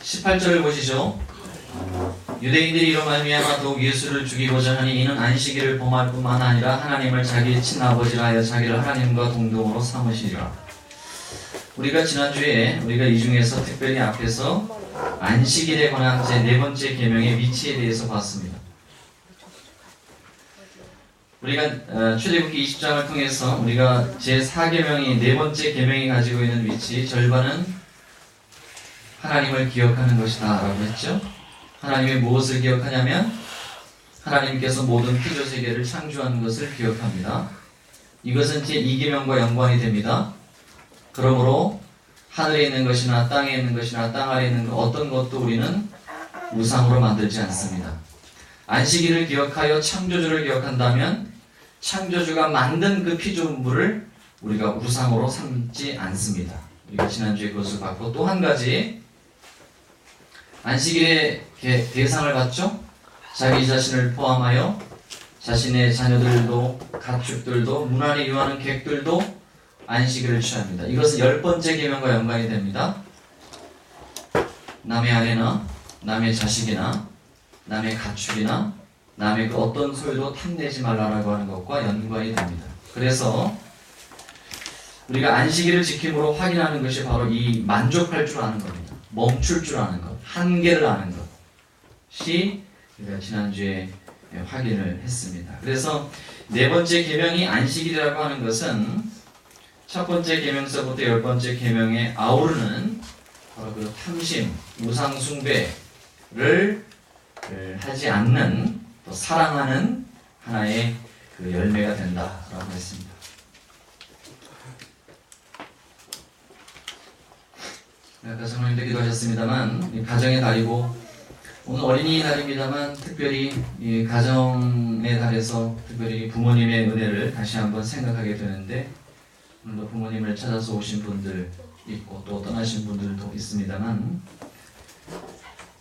18절을 보시죠. 유대인들이 이로 말미암아 더욱 예수를 죽이고자 하니 이는 안식일을 범할 뿐만 아니라 하나님을 자기의 친아버지라 하여 자기를 하나님과 동등으로 삼으시리라. 우리가 지난주에 우리가 이 중에서 특별히 앞에서 안식일에 관한 제 네 번째 계명의 위치에 대해서 봤습니다. 우리가 출애굽기 20장을 통해서 우리가 제 4계명이 네 번째 계명이 가지고 있는 위치 절반은 하나님을 기억하는 것이다 라고 했죠. 하나님이 무엇을 기억하냐면 하나님께서 모든 피조세계를 창조한 것을 기억합니다. 이것은 제 2계명과 연관이 됩니다. 그러므로 하늘에 있는 것이나 땅에 있는 것이나 땅 아래에 있는 것 어떤 것도 우리는 우상으로 만들지 않습니다. 안식일을 기억하여 창조주를 기억한다면 창조주가 만든 그 피조물을 우리가 우상으로 삼지 않습니다. 우리가 지난주에 그것을 봤고, 또 한 가지 안식일의 대상을 봤죠. 자기 자신을 포함하여 자신의 자녀들도 가축들도 무난히 유하는 객들도 안식일을 취합니다. 이것은 10번째 계명과 연관이 됩니다. 남의 아내나 남의 자식이나 남의 가축이나 남의 그 어떤 소유도 탐내지 말라라고 하는 것과 연관이 됩니다. 그래서 우리가 안식일을 지킴으로 확인하는 것이 바로 이 만족할 줄 아는 겁니다. 멈출 줄 아는 것, 한계를 아는 것이 우리가 지난주에 확인을 했습니다. 그래서 네 번째 계명이 안식일이라고 하는 것은 첫 번째 계명서부터 10번째 계명에 아우르는 바로 그 탐심, 우상 숭배를 하지 않는, 또 사랑하는 하나의 그 열매가 된다라고 했습니다. 아까 성령님도 기도하셨습니다만 이 가정의 달이고 오늘 어린이날입니다만 특별히 이 가정의 달에서 특별히 부모님의 은혜를 다시 한번 생각하게 되는데, 오늘도 부모님을 찾아서 오신 분들 있고 또 떠나신 분들도 있습니다만,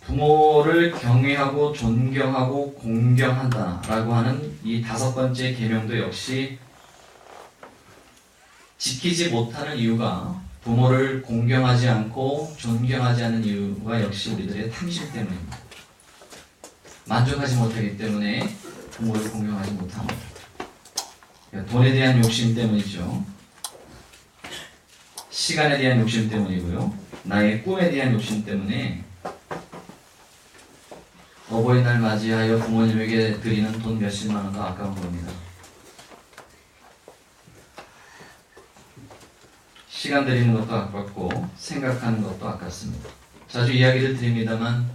부모를 경외하고 존경하고 공경한다라고 하는 이 5번째 계명도 역시 지키지 못하는 이유가, 부모를 공경하지 않고 존경하지 않는 이유가 역시 우리들의 탐심 때문입니다. 만족하지 못하기 때문에 부모를 공경하지 못합니다. 돈에 대한 욕심 때문이죠. 시간에 대한 욕심 때문이고요. 나의 꿈에 대한 욕심 때문에 어버이날 맞이하여 부모님에게 드리는 돈 몇십만 원도 아까운 겁니다. 시간 드리는 것도 아깝고 생각하는 것도 아깝습니다. 자주 이야기를 드립니다만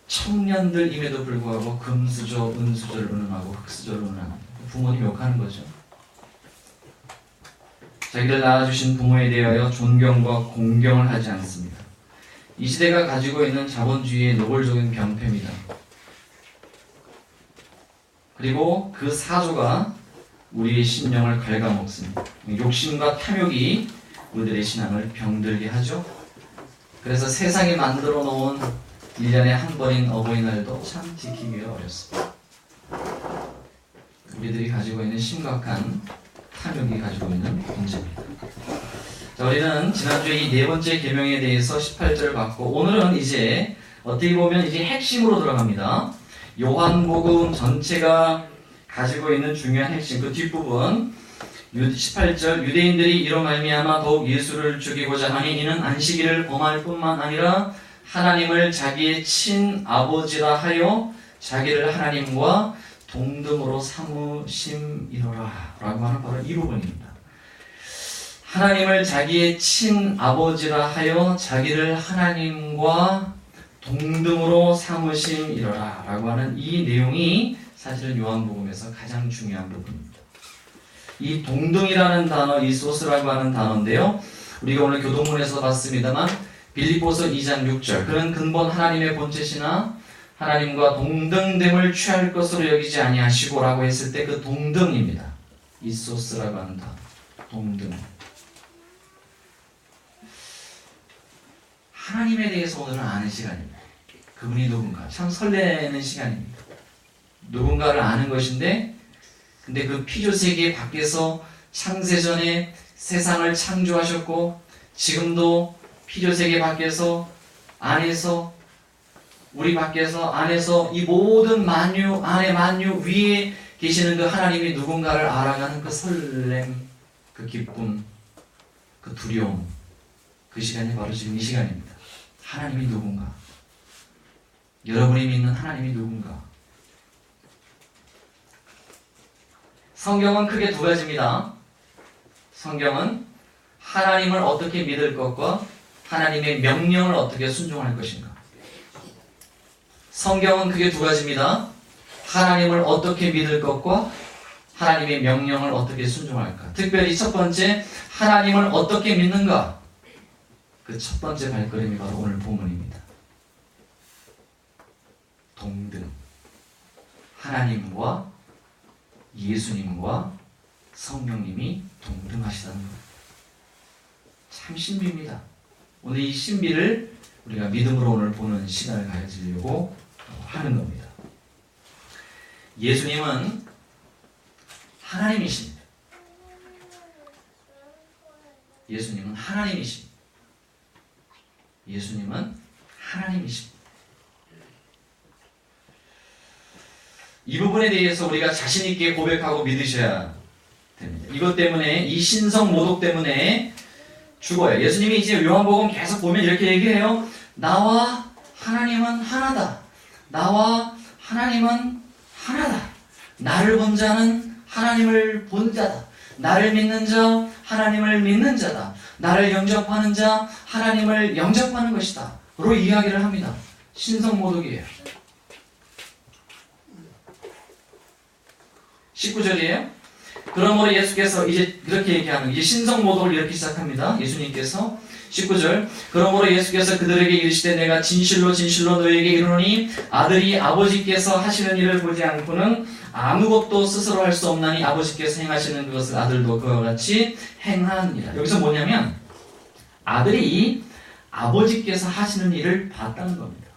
청년들임에도 불구하고 금수저, 은수저를 운운하고 흑수저를 운운하는 부모님 욕하는 거죠. 자기를 낳아주신 부모에 대하여 존경과 공경을 하지 않습니다. 이 시대가 가지고 있는 자본주의의 노골적인 병폐입니다. 그리고 그 사조가 우리의 심령을 갉아먹습니다. 욕심과 탐욕이 우리들의 신앙을 병들게 하죠. 그래서 세상이 만들어 놓은 1년에 한 번인 어버이날도 참 지키기가 어렵습니다. 우리들이 가지고 있는 심각한 탐욕이 가지고 있는 문제입니다. 자, 우리는 지난주에 이 네 번째 계명에 대해서 18절을 봤고, 오늘은 이제 어떻게 보면 이제 핵심으로 들어갑니다. 요한복음 전체가 가지고 있는 중요한 핵심, 그 뒷부분 18절, 유대인들이 이로 말미암아 더욱 예수를 죽이고자 하니 이는 안식일을 범할 뿐만 아니라 하나님을 자기의 친아버지라 하여 자기를 하나님과 동등으로 삼으심이로라 라고 하는 바로 이 부분입니다. 하나님을 자기의 친아버지라 하여 자기를 하나님과 동등으로 삼으심이로라 라고 하는 이 내용이 사실은 요한복음에서 가장 중요한 부분입니다. 이 동등이라는 단어, 이 소스라고 하는 단어인데요, 우리가 오늘 교동문에서 봤습니다만 빌립보서 2장 6절, 그는 근본 하나님의 본체시나 하나님과 동등됨을 취할 것으로 여기지 아니하시고 라고 했을 때 그 동등입니다. 이 소스라고 하는 단어, 동등. 하나님에 대해서 오늘은 아는 시간입니다. 그분이 누군가, 참 설레는 시간입니다. 누군가를 아는 것인데, 근데 그 피조세계 밖에서 창세전에 세상을 창조하셨고 지금도 피조세계 밖에서 안에서 우리 밖에서 안에서 이 모든 만유 안에 만유 위에 계시는 그 하나님이 누군가를 알아가는 그 설렘, 그 기쁨, 그 두려움, 그 시간이 바로 지금 이 시간입니다. 하나님이 누군가? 여러분이 믿는 하나님이 누군가? 성경은 크게 두 가지입니다. 성경은 하나님을 어떻게 믿을 것과 하나님의 명령을 어떻게 순종할 것인가. 성경은 크게 두 가지입니다. 하나님을 어떻게 믿을 것과 하나님의 명령을 어떻게 순종할까. 특별히 첫 번째, 하나님을 어떻게 믿는가. 그 첫 번째 발걸음이 바로 오늘 본문입니다. 동등. 하나님과 예수님과 성령님이 동등하시다는 것. 참 신비입니다. 오늘 이 신비를 우리가 믿음으로 오늘 보는 시간을 가지려고 하는 겁니다. 예수님은 하나님이십니다. 예수님은 하나님이십니다. 예수님은 하나님이십니다. 이 부분에 대해서 우리가 자신 있게 고백하고 믿으셔야 됩니다. 이것 때문에 이 신성 모독 때문에 죽어요. 예수님이 이제 요한복음 계속 보면 이렇게 얘기해요. 나와 하나님은 하나다. 나와 하나님은 하나다. 나를 본 자는 하나님을 본 자다. 나를 믿는 자 하나님을 믿는 자다. 나를 영접하는 자 하나님을 영접하는 것이다. 로 이야기를 합니다. 신성 모독이에요. 19절이에요. 그러므로 예수께서 이제 그렇게 얘기하는 이제 신성 모독을 이렇게 시작합니다. 예수님께서 19절 그러므로 예수께서 그들에게 이르시되 내가 진실로 진실로 너희에게 이르노니 아들이 아버지께서 하시는 일을 보지 않고는 아무것도 스스로 할 수 없나니 아버지께서 행하시는 그것을 아들도 그와 같이 행하느니라. 여기서 뭐냐면 아들이 아버지께서 하시는 일을 봤다는 겁니다.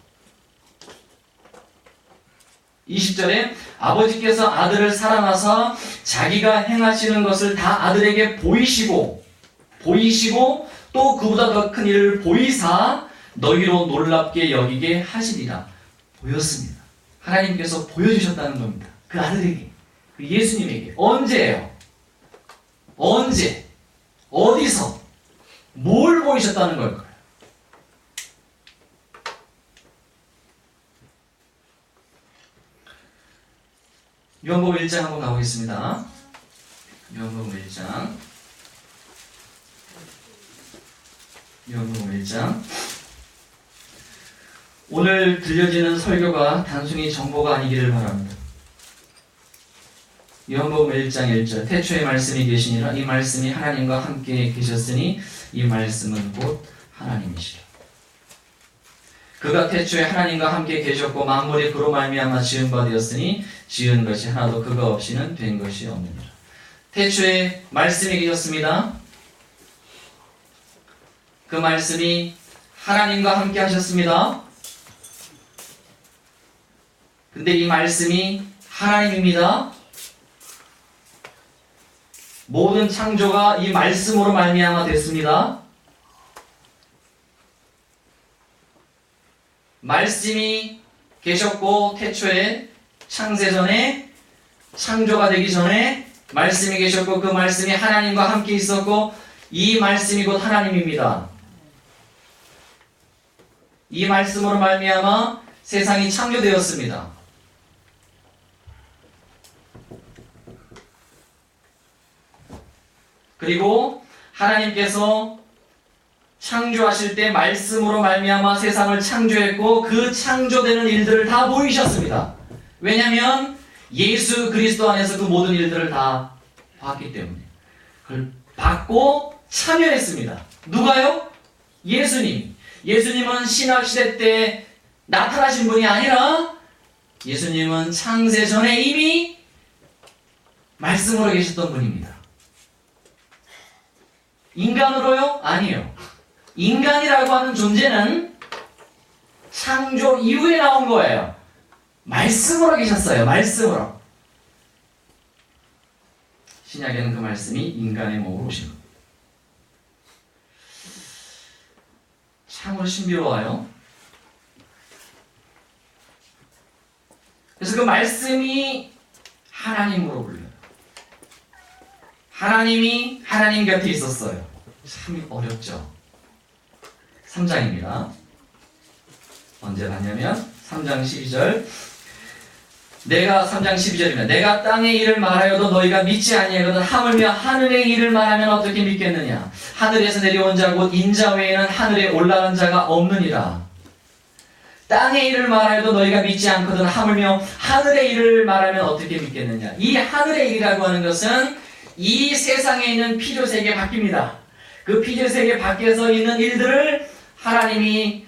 20절에 아버지께서 아들을 사랑하사 자기가 행하시는 것을 다 아들에게 보이시고 또 그보다 더 큰 일을 보이사 너희로 놀랍게 여기게 하시리라. 보였습니다. 하나님께서 보여주셨다는 겁니다. 그 아들에게, 그 예수님에게. 언제예요? 언제? 어디서? 뭘 보이셨다는 걸까요? 요한복음 1장 한번 가보겠습니다. 요한복음 1장. 요한복음 1장. 오늘 들려지는 설교가 단순히 정보가 아니기를 바랍니다. 요한복음 1장 1절 태초에 말씀이 계시니라 이 말씀이 하나님과 함께 계셨으니 이 말씀은 곧 하나님이시라. 그가 태초에 하나님과 함께 계셨고 만물이 그로 말미암아 지은 바 되었으니 지은 것이 하나도 그가 없이는 된 것이 없느니라. 태초에 말씀이 계셨습니다. 그 말씀이 하나님과 함께 하셨습니다. 근데 이 말씀이 하나님입니다. 모든 창조가 이 말씀으로 말미암아 됐습니다. 말씀이 계셨고 태초에 창세전에 창조가 되기 전에 말씀이 계셨고 그 말씀이 하나님과 함께 있었고 이 말씀이 곧 하나님입니다. 이 말씀으로 말미암아 세상이 창조되었습니다. 그리고 하나님께서 창조하실 때 말씀으로 말미암아 세상을 창조했고 그 창조되는 일들을 다 보이셨습니다. 왜냐하면 예수 그리스도 안에서 그 모든 일들을 다 봤기 때문에 그걸 봤고 참여했습니다. 누가요? 예수님. 예수님은 신약시대 때 나타나신 분이 아니라 예수님은 창세 전에 이미 말씀으로 계셨던 분입니다. 인간으로요? 아니요. 인간이라고 하는 존재는 창조 이후에 나온 거예요. 말씀으로 계셨어요. 말씀으로. 신약에는 그 말씀이 인간의 몸으로 오신 겁니다. 참으로 신비로워요. 그래서 그 말씀이 하나님으로 불려요. 하나님이 하나님 곁에 있었어요. 참 어렵죠. 3장입니다. 언제 봤냐면 3장 12절. 3장 12절입니다. 내가 땅의 일을 말하여도 너희가 믿지 아니하거든 하물며 하늘의 일을 말하면 어떻게 믿겠느냐. 하늘에서 내려온 자 곧 인자 외에는 하늘에 올라간 자가 없느니라. 땅의 일을 말하여도 너희가 믿지 않거든 하물며 하늘의 일을 말하면 어떻게 믿겠느냐. 이 하늘의 일이라고 하는 것은 이 세상에 있는 피조세계 밖입니다. 그 피조세계 밖에서 있는 일들을 하나님이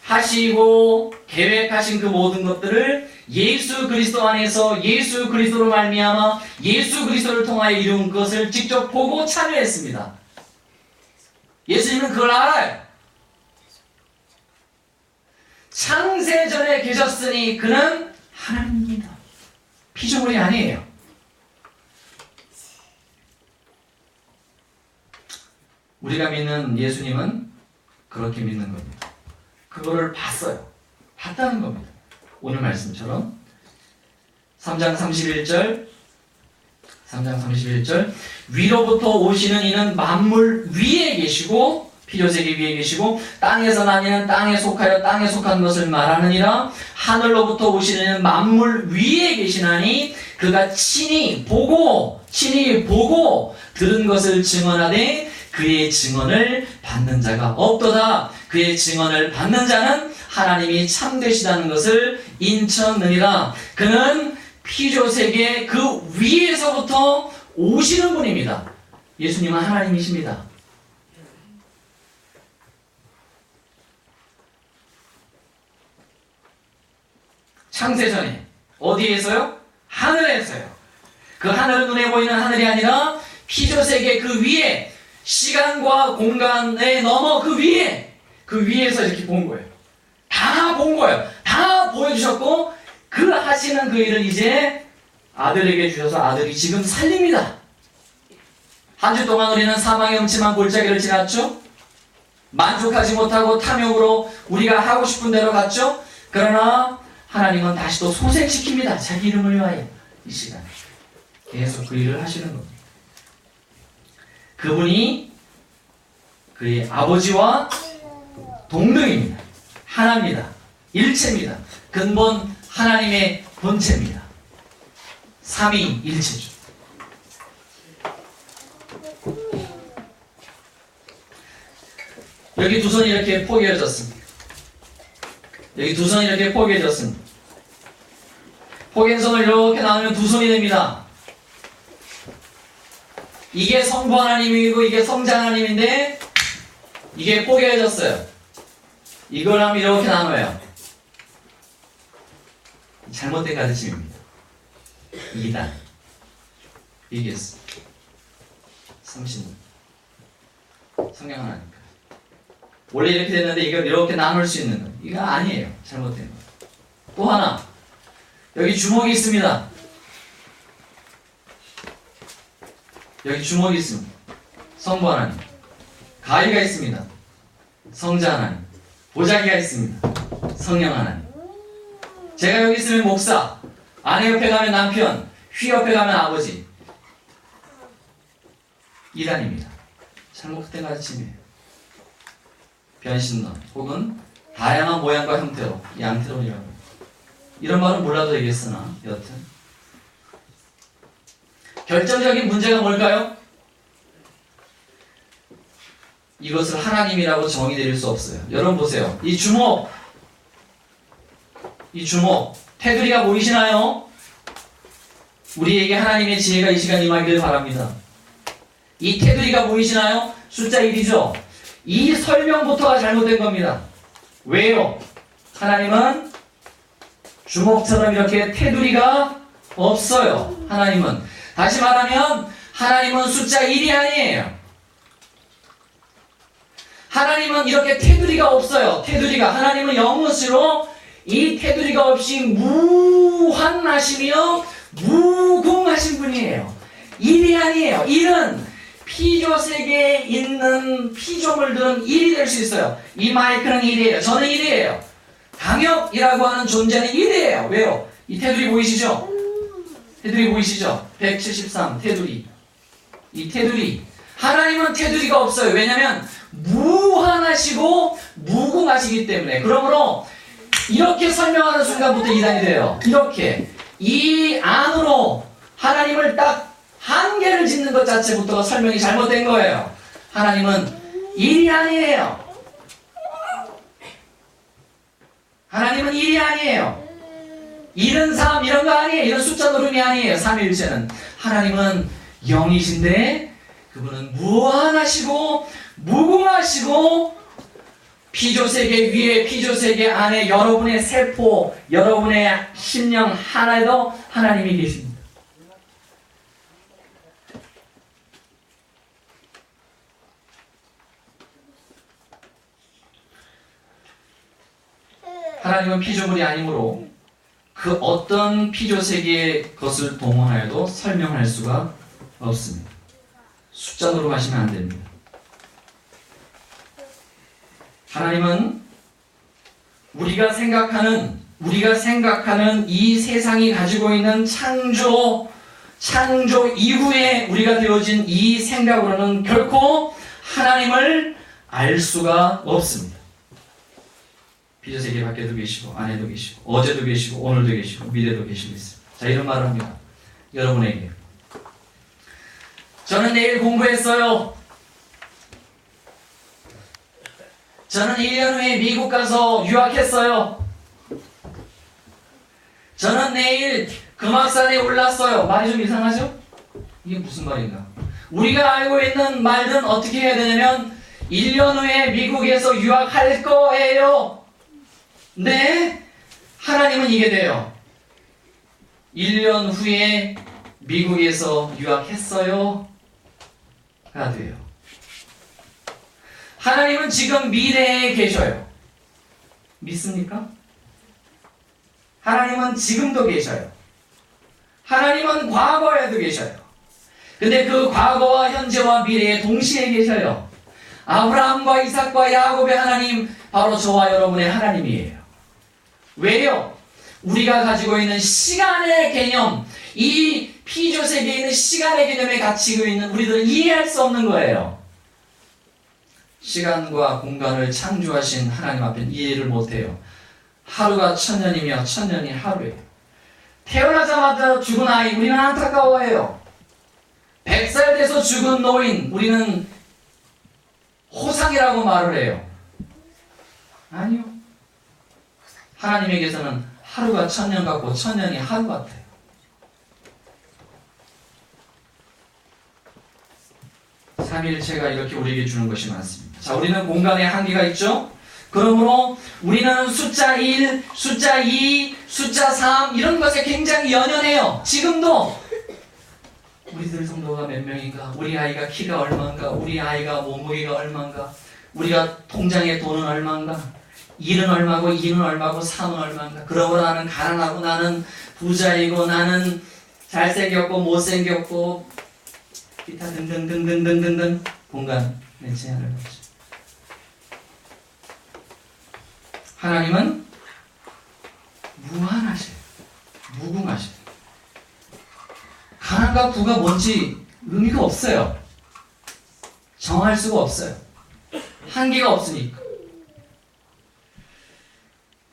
하시고 계획하신 그 모든 것들을 예수 그리스도 안에서 예수 그리스도로 말미암아 예수 그리스도를 통하여 이룬 것을 직접 보고 참여했습니다. 예수님은 그걸 알아요. 창세전에 계셨으니 그는 하나님입니다. 피조물이 아니에요. 우리가 믿는 예수님은 그렇게 믿는 겁니다. 그거를 봤어요. 봤다는 겁니다. 오늘 말씀처럼 3장 31절 위로부터 오시는 이는 만물 위에 계시고 피조세계 위에 계시고 땅에서 나니는 땅에 속하여 땅에 속한 것을 말하느니라. 하늘로부터 오시는 이는 만물 위에 계시나니 그가 친히 보고 들은 것을 증언하되 그의 증언을 받는 자가 없도다. 그의 증언을 받는 자는 하나님이 참되시다는 것을 인쳤느니라. 그는 피조세계 그 위에서부터 오시는 분입니다. 예수님은 하나님이십니다. 창세전에 어디에서요? 하늘에서요. 그 하늘은 눈에 보이는 하늘이 아니라 피조세계 그 위에, 시간과 공간에 넘어 그 위에서 이렇게 본 거예요. 다 본 거예요. 다 보여주셨고 그 하시는 그 일을 이제 아들에게 주셔서 아들이 지금 살립니다. 한 주 동안 우리는 사망의 음침한 골짜기를 지났죠. 만족하지 못하고 탐욕으로 우리가 하고 싶은 대로 갔죠. 그러나 하나님은 다시 또 소생시킵니다. 자기 이름을 위하여 이 시간에 계속 그 일을 하시는 겁니다. 그분이 그의 아버지와 동등입니다. 하나입니다. 일체입니다. 근본 하나님의 본체입니다. 삼위일체죠. 여기 두 손이 이렇게 포개어졌습니다. 여기 두 손이 이렇게 포개어졌습니다. 포개진 손을 이렇게 나누면 두 손이 됩니다. 이게 성부 하나님이고 이게 성자 하나님인데 이게 포개어졌어요. 이걸 하면 이렇게 나눠요. 잘못된 가르침입니다. 이단, 이게스, 성신, 성령 하나님. 원래 이렇게 됐는데 이걸 이렇게 나눌 수 있는 거. 이거 아니에요. 잘못된 거. 또 하나. 여기 주먹이 있습니다. 여기 주먹이 있습니다. 성부 하나님. 가위가 있습니다. 성자 하나님. 보자기가 있습니다. 성령 하나님. 제가 여기 있으면 목사, 아내 옆에 가면 남편, 휘 옆에 가면 아버지. 이단입니다. 잘못된 가르침이에요. 변신론 혹은 다양한 모양과 형태로 양태론이라고. 이런 말은 몰라도 되겠으나 여튼 결정적인 문제가 뭘까요? 이것을 하나님이라고 정의 내릴 수 없어요. 여러분 보세요. 이 주먹 테두리가 보이시나요? 우리에게 하나님의 지혜가 이 시간 임하기를 바랍니다. 이 테두리가 보이시나요? 숫자 1이죠. 이 설명부터가 잘못된 겁니다. 왜요? 하나님은 주먹처럼 이렇게 테두리가 없어요. 하나님은. 다시 말하면 하나님은 숫자 1이 아니에요. 하나님은 이렇게 테두리가 없어요. 테두리가. 하나님은 영으로 이 테두리가 없이 무한하시며 무궁하신 분이에요. 1이 아니에요. 1은 피조세계에 있는 피조물들은 1이 될 수 있어요. 이 마이크는 1이에요. 저는 1이에요. 강혁이라고 하는 존재는 1이에요. 왜요? 이 테두리 보이시죠? 테두리 보이시죠? 173 테두리. 이 테두리. 하나님은 테두리가 없어요. 왜냐하면 무한하시고 무궁하시기 때문에. 그러므로 이렇게 설명하는 순간부터 이단이 돼요. 이렇게 이 안으로 하나님을 딱 한계를 짓는 것 자체부터가 설명이 잘못된 거예요. 하나님은 일이 아니에요. 하나님은 일이 아니에요. 일은 삶 이런 거 아니에요. 이런 숫자 노름이 아니에요. 삼위일체는. 하나님은 영이신데 그분은 무한하시고 무궁하시고 피조세계 위에 피조세계 안에 여러분의 세포 여러분의 심령 하나에도 하나님이 계십니다. 하나님은 피조물이 아니므로 그 어떤 피조세계의 것을 동원하여도 설명할 수가 없습니다. 숫자 노름하시면 안 됩니다. 하나님은 우리가 생각하는 이 세상이 가지고 있는 창조 이후에 우리가 되어진 이 생각으로는 결코 하나님을 알 수가 없습니다. 피조세계 밖에도 계시고 안에도 계시고 어제도 계시고 오늘도 계시고 미래도 계시고 있습니다. 자, 이런 말을 합니다. 여러분에게 저는 내일 공부했어요. 저는 1년 후에 미국 가서 유학했어요. 저는 내일 금악산에 올랐어요. 말이 좀 이상하죠? 이게 무슨 말인가? 우리가 알고 있는 말은 어떻게 해야 되냐면 1년 후에 미국에서 유학할 거예요. 네, 하나님은 이게 돼요. 1년 후에 미국에서 유학했어요. 가 돼요. 하나님은 지금 미래에 계셔요. 믿습니까? 하나님은 지금도 계셔요. 하나님은 과거에도 계셔요. 근데 그 과거와 현재와 미래에 동시에 계셔요. 아브라함과 이삭과 야곱의 하나님, 바로 저와 여러분의 하나님이에요. 왜요? 우리가 가지고 있는 시간의 개념, 이 피조세계에 있는 시간의 개념에 갇히고 있는 우리들은 이해할 수 없는 거예요. 시간과 공간을 창조하신 하나님 앞에는 이해를 못해요. 하루가 1000년이며 1000년이 하루예요. 태어나자마자 죽은 아이, 우리는 안타까워해요. 100살 돼서 죽은 노인, 우리는 호상이라고 말을 해요. 아니요. 하나님에게서는 하루가 1000년 같고 1000년이 하루 같아요. 삼위일체가 이렇게 우리에게 주는 것이 많습니다. 자, 우리는 공간에 한계가 있죠? 그러므로 우리는 숫자 1, 숫자 2, 숫자 3 이런 것에 굉장히 연연해요. 지금도 우리들 성도가 몇 명인가? 우리 아이가 키가 얼마인가? 우리 아이가 몸무게가 얼마인가? 우리가 통장에 돈은 얼마인가? 일은 얼마고 이는 얼마고 사는 얼마인가? 그러고 나는 가난하고 나는 부자이고 나는 잘생겼고 못생겼고 기타 등등등등등등등 공간에 제한을 받죠. 하나님은 무한하셔요. 무궁하셔요. 가난과 부가 뭔지 의미가 없어요. 정할 수가 없어요. 한계가 없으니까.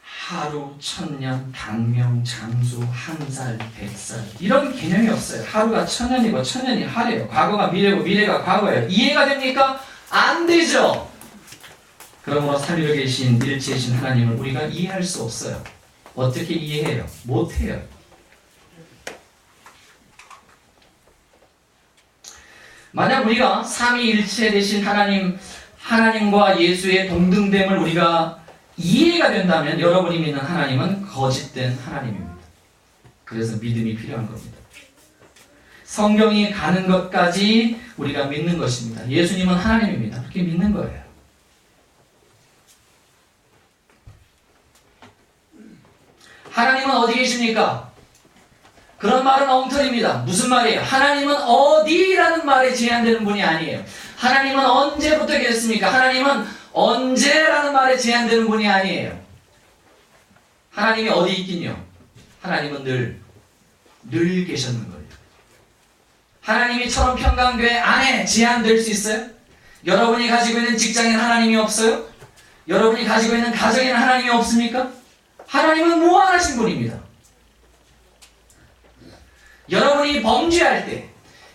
하루, 1000년, 당명, 장수, 한살, 100살 이런 개념이 없어요. 하루가 1000년이고 1000년이 하루예요. 과거가 미래고 미래가 과거예요. 이해가 됩니까? 안 되죠. 그러므로 삼위로 계신 일체이신 하나님을 우리가 이해할 수 없어요. 어떻게 이해해요? 못해요. 만약 우리가 삼위일체 되신 하나님과 예수의 동등됨을 우리가 이해가 된다면 여러분이 믿는 하나님은 거짓된 하나님입니다. 그래서 믿음이 필요한 겁니다. 성경이 가는 것까지 우리가 믿는 것입니다. 예수님은 하나님입니다. 그렇게 믿는 거예요. 하나님은 어디 계십니까? 그런 말은 엉터리입니다. 무슨 말이에요? 하나님은 어디라는 말에 제한되는 분이 아니에요. 하나님은 언제부터 계셨습니까? 하나님은 언제라는 말에 제한되는 분이 아니에요. 하나님이 어디 있긴요? 하나님은 늘 계셨는 거예요. 하나님이 처럼 평강교회 안에 제한될 수 있어요? 여러분이 가지고 있는 직장에는 하나님이 없어요? 여러분이 가지고 있는 가정에는 하나님이 없습니까? 하나님은 무한하신 분입니다. 여러분이 범죄할 때,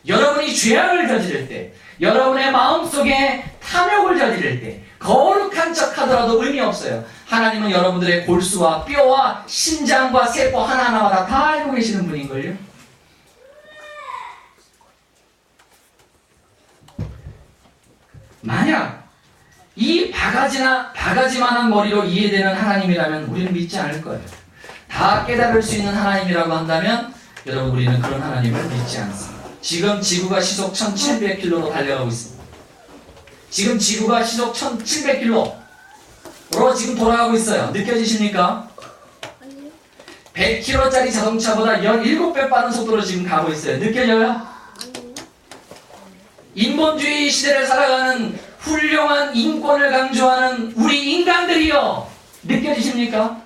여러분이 죄악을 저지를 때, 여러분의 마음속에 탐욕을 저지를 때 거룩한 척 하더라도 의미 없어요. 하나님은 여러분들의 골수와 뼈와 심장과 세포 하나하나마다 다 알고 계시는 분인걸요. 만약 이 바가지만한 머리로 이해되는 하나님이라면 우리는 믿지 않을 거예요. 다 깨달을 수 있는 하나님이라고 한다면 여러분 우리는 그런 하나님을 믿지 않습니다. 지금 지구가 시속 1700km로 달려가고 있습니다. 지금 지구가 시속 1700km로 지금 돌아가고 있어요. 느껴지십니까? 100km짜리 자동차보다 17배 빠른 속도로 지금 가고 있어요. 느껴져요? 인본주의 시대를 살아가는 훌륭한 인권을 강조하는 우리 인간들이요. 느껴지십니까?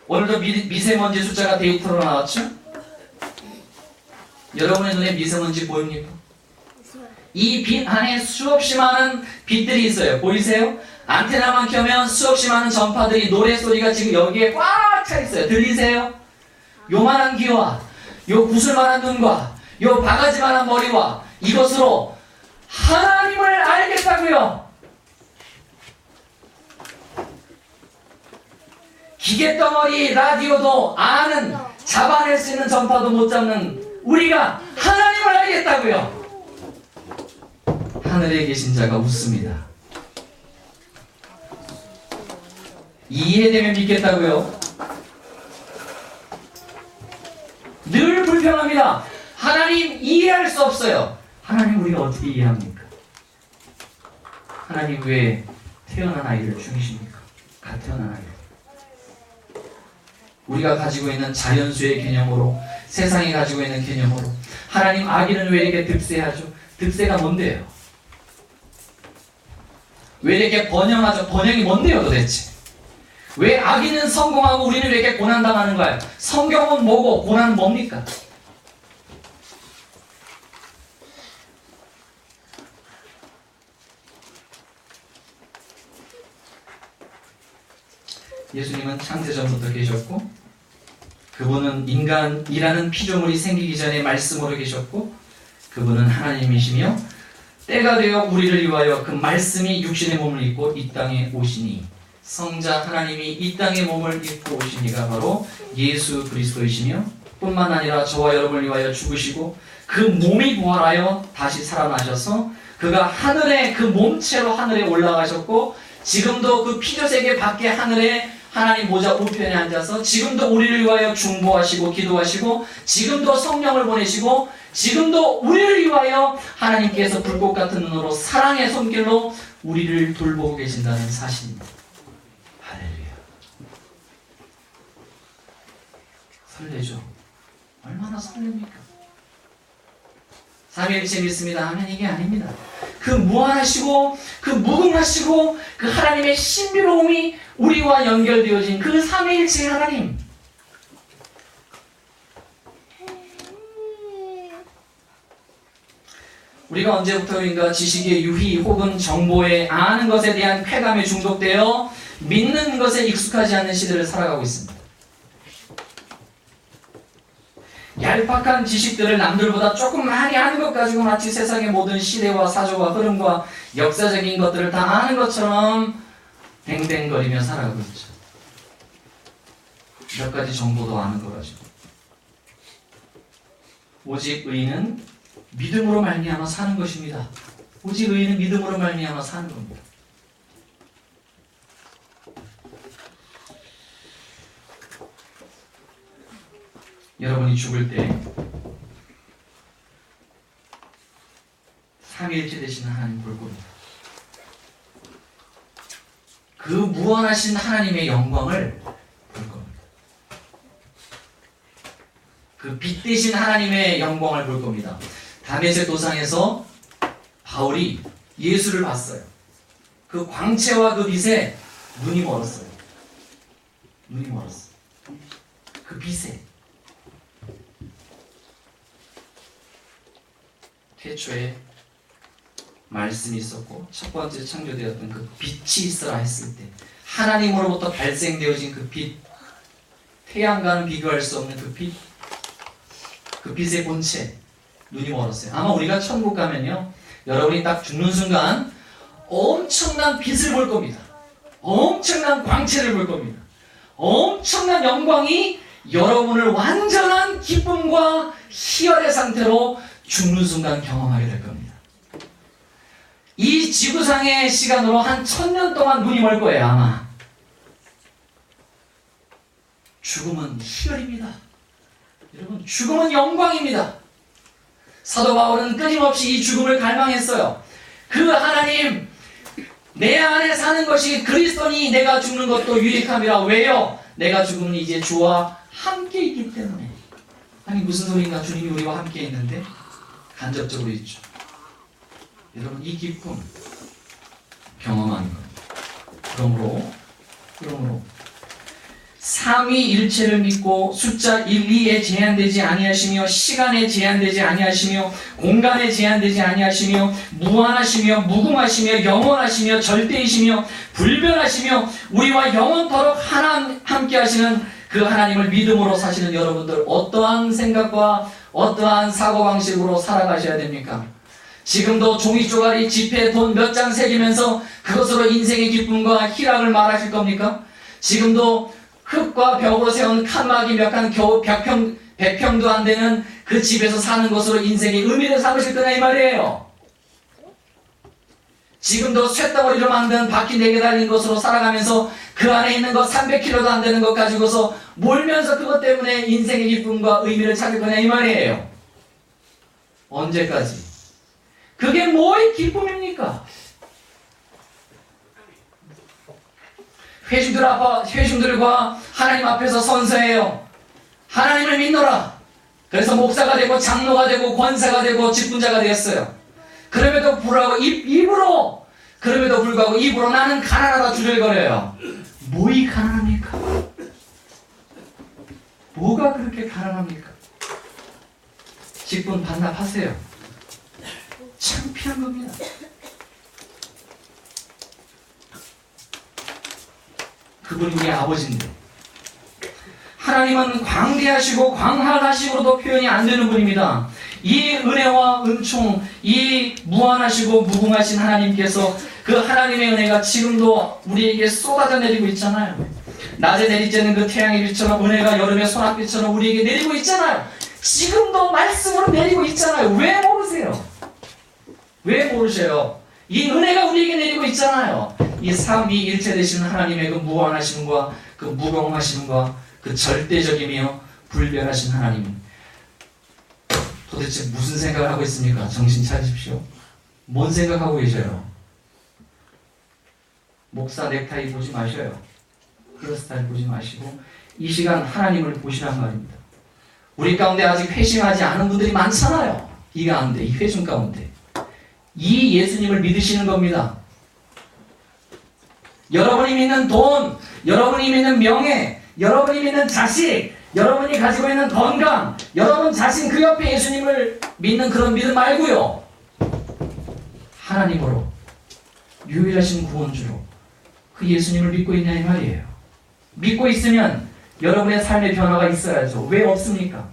오늘도 미세먼지 숫자가 데이터로 나왔죠? 여러분의 눈에 미세먼지 보입니까? 이 빛 안에 수없이 많은 빛들이 있어요. 보이세요? 안테나만 켜면 수없이 많은 전파들이 노래소리가 지금 여기에 꽉 차 있어요. 들리세요? 요만한 귀와 요 구슬만한 눈과 요 바가지만한 머리와 이것으로 하나님을 알겠다고요. 기계덩어리 라디오도 아는, 잡아낼 수 있는 전파도 못 잡는 우리가 하나님을 알겠다고요. 하늘에 계신 자가 웃습니다. 이해되면 믿겠다고요. 늘 불평합니다. 하나님 이해할 수 없어요. 하나님 우리가 어떻게 이해합니까? 하나님 왜 태어난 아이를 죽이십니까? 갓 태어난 아이를. 우리가 가지고 있는 자연수의 개념으로, 세상이 가지고 있는 개념으로 하나님 아기는 왜 이렇게 득세하죠? 득세가 뭔데요? 왜 이렇게 번영하죠? 번영이 뭔데요 도대체? 왜 아기는 성공하고 우리는 왜 이렇게 고난당하는 거예요? 성경은 뭐고 고난은 뭡니까? 예수님은 창세전부터 계셨고 그분은 인간이라는 피조물이 생기기 전에 말씀으로 계셨고 그분은 하나님이시며 때가 되어 우리를 위하여 그 말씀이 육신의 몸을 입고 이 땅에 오시니 성자 하나님이 이 땅에 몸을 입고 오시니가 바로 예수 그리스도이시며 뿐만 아니라 저와 여러분을 위하여 죽으시고 그 몸이 부활하여 다시 살아나셔서 그가 하늘에 그 몸체로 하늘에 올라가셨고 지금도 그 피조세계 밖에 하늘에 하나님 보좌 우편에 앉아서 지금도 우리를 위하여 중보하시고 기도하시고 지금도 성령을 보내시고 지금도 우리를 위하여 하나님께서 불꽃 같은 눈으로 사랑의 손길로 우리를 돌보고 계신다는 사실입니다. 할렐루야. 설레죠? 얼마나 설렙니까? 삼위일체 믿습니다 하면 이게 아닙니다. 그 무한하시고 그 무궁하시고 그 하나님의 신비로움이 우리와 연결되어진 그 삼위일체 하나님, 우리가 언제부터인가 지식의 유희 혹은 정보에 아는 것에 대한 쾌감에 중독되어 믿는 것에 익숙하지 않는 시대를 살아가고 있습니다. 얄팍한 지식들을 남들보다 조금 많이 아는 것 가지고 마치 세상의 모든 시대와 사조와 흐름과 역사적인 것들을 다 아는 것처럼 댕댕거리며 살아가고 있죠. 몇 가지 정보도 아는 거 가지고. 오직 의인은 믿음으로 말미암아 사는 것입니다. 오직 의인은 믿음으로 말미암아 사는 겁니다. 여러분이 죽을 때 삼위일체 되시는 하나님 볼 겁니다. 그 무한하신 하나님의 영광을 볼 겁니다. 그 빛 대신 하나님의 영광을 볼 겁니다. 다메섹 도상에서 바울이 예수를 봤어요. 그 광채와 그 빛에 눈이 멀었어요. 눈이 멀었어. 그 빛에. 태초에 말씀이 있었고 첫 번째 창조되었던 그 빛이 있어라 했을 때 하나님으로부터 발생되어진 그 빛, 태양과는 비교할 수 없는 그 빛, 그 빛의 본체, 눈이 멀었어요. 아마 우리가 천국 가면요, 여러분이 딱 죽는 순간 엄청난 빛을 볼 겁니다. 엄청난 광채를 볼 겁니다. 엄청난 영광이 여러분을 완전한 기쁨과 희열의 상태로 죽는 순간 경험하게 될 겁니다. 이 지구상의 시간으로 한 1000년 동안 눈이 멀 거예요, 아마. 죽음은 희열입니다. 여러분, 죽음은 영광입니다. 사도 바울은 끊임없이 이 죽음을 갈망했어요. 그 하나님, 내 안에 사는 것이 그리스도니 내가 죽는 것도 유익함이라. 왜요? 내가 죽으면 이제 주와 함께 있기 때문에. 아니 무슨 소리인가? 주님이 우리와 함께 있는데 간접적으로 있죠. 여러분, 이 기쁨 경험하는 겁니다. 그러므로 삼위일체를 믿고 숫자 1, 2에 제한되지 아니하시며 시간에 제한되지 아니하시며 공간에 제한되지 아니하시며 무한하시며 무궁하시며 영원하시며 절대이시며 불변하시며 우리와 영원토록 함께 하시는 그 하나님을 믿음으로 사시는 여러분들, 어떠한 생각과 어떠한 사고방식으로 살아가셔야 됩니까? 지금도 종이 쪼가리 지폐 돈 몇 장 새기면서 그것으로 인생의 기쁨과 희락을 말하실 겁니까? 지금도 흙과 벽으로 세운 칸막이 몇 칸 겨우 100평도 안 되는 그 집에서 사는 것으로 인생의 의미를 삼으실 거냐 이 말이에요. 지금도 쇳덩어리로 만든 바퀴 4개 달린 것으로 살아가면서 그 안에 있는 것 300kg도 안 되는 것 가지고서 몰면서 그것 때문에 인생의 기쁨과 의미를 찾을 거냐 이 말이에요. 언제까지? 그게 뭐의 기쁨입니까? 회중들과 하나님 앞에서 선서해요. 하나님을 믿노라. 그래서 목사가 되고 장로가 되고 권사가 되고 직분자가 되었어요. 그럼에도 불구하고 입으로 나는 가난하다 주절거려요. 뭐이 가난합니까? 뭐가 그렇게 가난합니까? 직분 반납하세요. 창피한 겁니다. 그분이 우리 아버지인데, 하나님은 광대하시고 광활하시고로도 표현이 안 되는 분입니다. 이 은혜와 은총, 이 무한하시고 무궁하신 하나님께서 그 하나님의 은혜가 지금도 우리에게 쏟아져 내리고 있잖아요. 낮에 내리쬐는 그 태양의 빛처럼 은혜가 여름의 소낙비처럼 우리에게 내리고 있잖아요. 지금도 말씀으로 내리고 있잖아요. 왜 모르세요? 왜 모르셔요? 이 은혜가 우리에게 내리고 있잖아요. 이 삼위일체 되신 하나님의 그 무한하심과 그 무궁하심과 그 절대적이며 불변하신 하나님, 도대체 무슨 생각을 하고 있습니까? 정신 차리십시오. 뭔 생각하고 계셔요? 목사 넥타이 보지 마셔요. 헤어스타일 보지 마시고 이 시간 하나님을 보시란 말입니다. 우리 가운데 아직 회심하지 않은 분들이 많잖아요. 이 가운데, 이 회중 가운데 이 예수님을 믿으시는 겁니다. 여러분이 믿는 돈, 여러분이 믿는 명예, 여러분이 믿는 자식, 여러분이 가지고 있는 건강, 여러분 자신 그 옆에 예수님을 믿는 그런 믿음 말고요, 하나님으로 유일하신 구원주로 그 예수님을 믿고 있냐 이 말이에요. 믿고 있으면 여러분의 삶의 변화가 있어야죠. 왜 없습니까?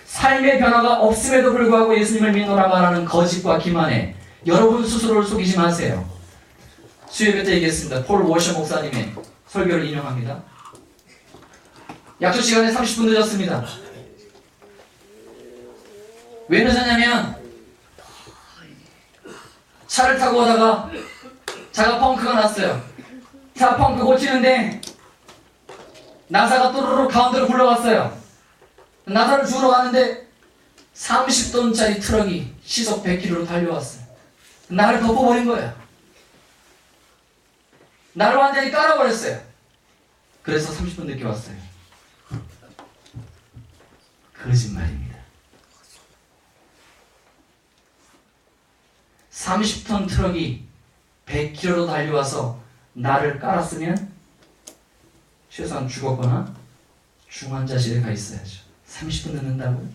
삶의 변화가 없음에도 불구하고 예수님을 믿노라 말하는 거짓과 기만에 여러분 스스로를 속이지 마세요. 수요일 때 얘기했습니다. 폴 워셔 목사님의 설교를 인용합니다. 약속 시간에 30분 늦었습니다. 왜 늦었냐면 차를 타고 오다가 차가 펑크가 났어요. 차 펑크 고치는데 나사가 또르르 가운데로 굴러갔어요. 나사를 주우러 가는데 30톤짜리 트럭이 시속 100km로 달려왔어요. 나를 덮어버린 거예요. 나를 완전히 깔아버렸어요. 그래서 30분 늦게 왔어요. 거짓말입니다. 30톤 트럭이 100km로 달려와서 나를 깔았으면 최소한 죽었거나 중환자실에 가 있어야죠. 30분 늦는다고요?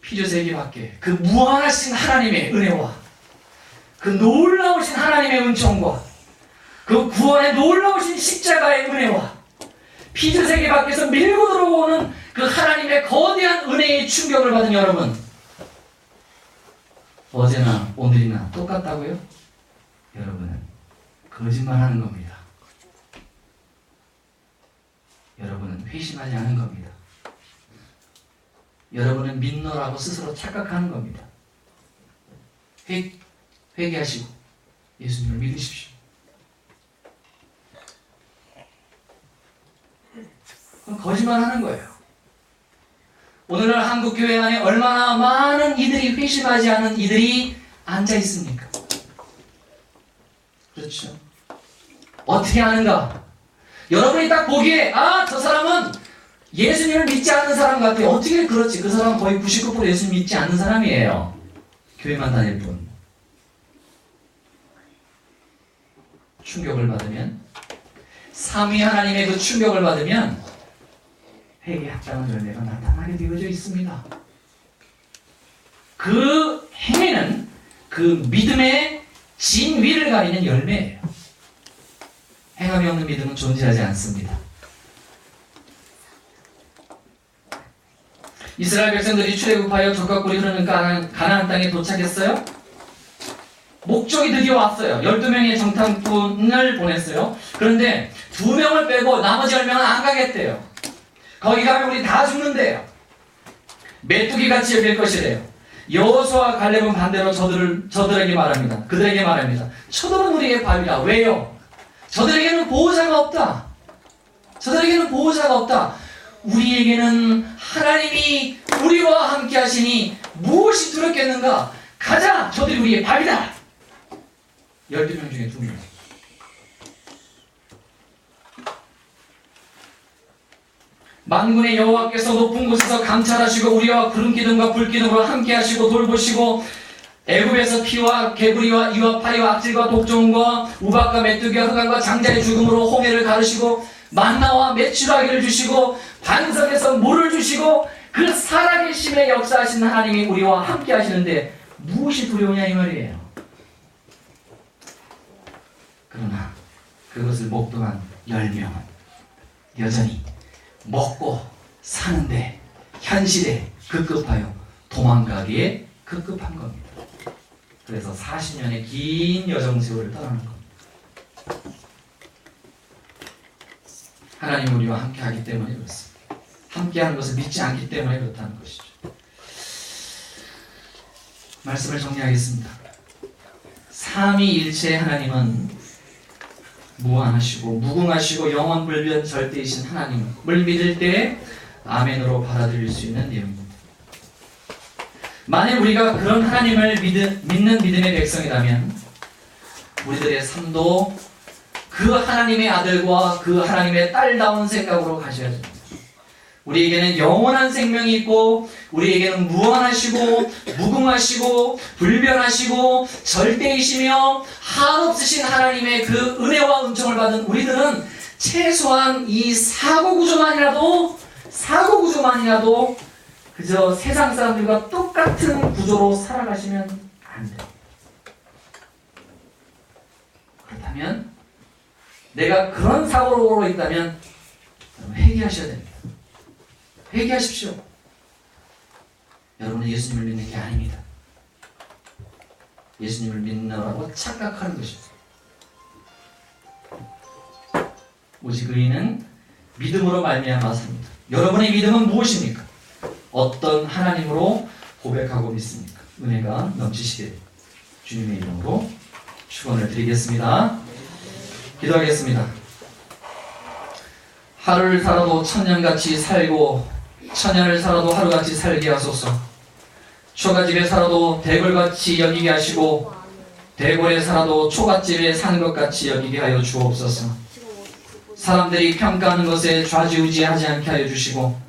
피조세계 밖에 그 무한하신 하나님의 은혜와 그 놀라우신 하나님의 은총과 그 구원의 놀라우신 십자가의 은혜와 피조세계 밖에서 밀고 들어오는 그 하나님의 거대한 은혜의 충격을 받은 여러분, 어제나 오늘이나 똑같다고요? 여러분은 거짓말하는 겁니다. 여러분은 회심하지 않은 겁니다. 여러분은 믿노라고 스스로 착각하는 겁니다. 회개하시고 예수님을 믿으십시오. 그건 거짓말하는 거예요. 오늘날 한국 교회 안에 얼마나 많은 이들이 회심하지 않은 이들이 앉아 있습니까? 그렇죠. 어떻게 아는가? 여러분이 딱 보기에 저 사람은 예수님을 믿지 않는 사람 같아요. 어떻게 그렇지? 그 사람은 거의 99% 예수님 믿지 않는 사람이에요. 교회만 다닐 뿐. 충격을 받으면, 삼위 하나님의 그 충격을 받으면 회개 합당한 열매가 나타나게 되어져 있습니다. 그 행위는 그 믿음의 진위를 가리는 열매예요. 행함이 없는 믿음은 존재하지 않습니다. 이스라엘 백성들이 출애굽하여 적과 꿀이 흐르는 가나안 땅에 도착했어요. 목적이 드디어 왔어요. 12명의 정탐꾼을 보냈어요. 그런데 2명을 빼고 나머지 10명은 안 가겠대요. 거기 가면 우리 다 죽는데요. 메뚜기 같이 여길 것이래요. 여호수아와 갈렙은 반대로 저들에게 말합니다. 그들에게 말합니다. 저들은 우리의 밥이라. 왜요? 저들에게는 보호자가 없다. 저들에게는 보호자가 없다. 우리에게는 하나님이 우리와 함께 하시니 무엇이 두렵겠는가? 가자! 저들이 우리의 밥이다. 12명 중에 2명. 만군의 여호와께서 높은 곳에서 감찰하시고 우리와 구름기둥과 불기둥으로 함께 하시고 돌보시고 애굽에서 피와 개구리와 이와 파리와 악질과 독종과 우박과 메뚜기와 흑암과 장자의 죽음으로 홍해를 가르시고 만나와 메추라기를 주시고 반석에서 물을 주시고 그 살아계심의 역사하신 하나님이 우리와 함께 하시는데 무엇이 두려우냐 이 말이에요. 그러나 그것을 목동한 10명은 여전히 먹고 사는데 현실에 급급하여 도망가기에 급급한 겁니다. 그래서 40년의 긴 여정 세월을 떠나는 겁니다. 하나님 우리와 함께 하기 때문에 그렇습니다. 함께하는 것을 믿지 않기 때문에 그렇다는 것이죠. 말씀을 정리하겠습니다. 삼위일체의 하나님은 무한하시고 무궁하시고 영원불변 절대이신 하나님을 믿을 때 아멘으로 받아들일 수 있는 내용입니다. 만약 우리가 그런 하나님을 믿는 믿음의 백성이라면 우리들의 삶도 그 하나님의 아들과 그 하나님의 딸다운 생각으로 가셔야 됩니다. 우리에게는 영원한 생명이 있고 우리에게는 무한하시고 무궁하시고 불변하시고 절대이시며 한없으신 하나님의 그 은혜와 은총을 받은 우리들은 최소한 이 사고구조만이라도 그저 세상 사람들과 똑같은 구조로 살아가시면 안 돼요. 그렇다면 내가 그런 사고로 있다면 회개하셔야 됩니다. 회개하십시오. 여러분은 예수님을 믿는 게 아닙니다. 예수님을 믿느라고 착각하는 것입니다. 오직 의인은 믿음으로 말미암아 삽니다. 여러분의 믿음은 무엇입니까? 어떤 하나님으로 고백하고 믿습니까? 은혜가 넘치시길 주님의 이름으로 축원을 드리겠습니다. 기도하겠습니다. 하루를 살아도 천년같이 살고 천년을 살아도 하루같이 살게 하소서. 초가집에 살아도 대궐같이 여기게 하시고 대궐에 살아도 초가집에 사는 것 같이 여기게 하여 주옵소서. 사람들이 평가하는 것에 좌지우지하지 않게 하여 주시고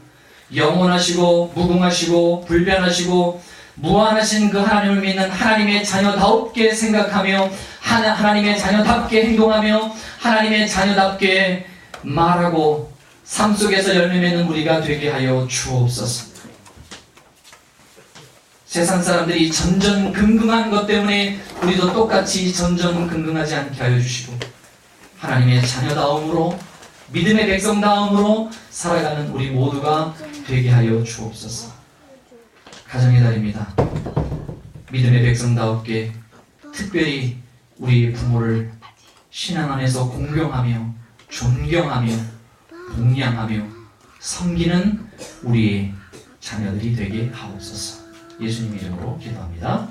영원하시고 무궁하시고 불변하시고 무한하신 그 하나님을 믿는 하나님의 자녀다웠게 생각하며 하나님의 자녀답게 행동하며 하나님의 자녀답게 말하고 삶 속에서 열매 맺는 우리가 되게 하여 주옵소서. 세상 사람들이 전전긍긍한 것 때문에 우리도 똑같이 전전긍긍하지 않게 하여 주시고 하나님의 자녀다움으로 믿음의 백성다움으로 살아가는 우리 모두가 되게 하여 주옵소서. 가정의 달입니다. 믿음의 백성다웠게 특별히 우리 부모를 신앙 안에서 공경하며 존경하며 봉양하며 섬기는 우리의 자녀들이 되게 하옵소서. 예수님 이름으로 기도합니다.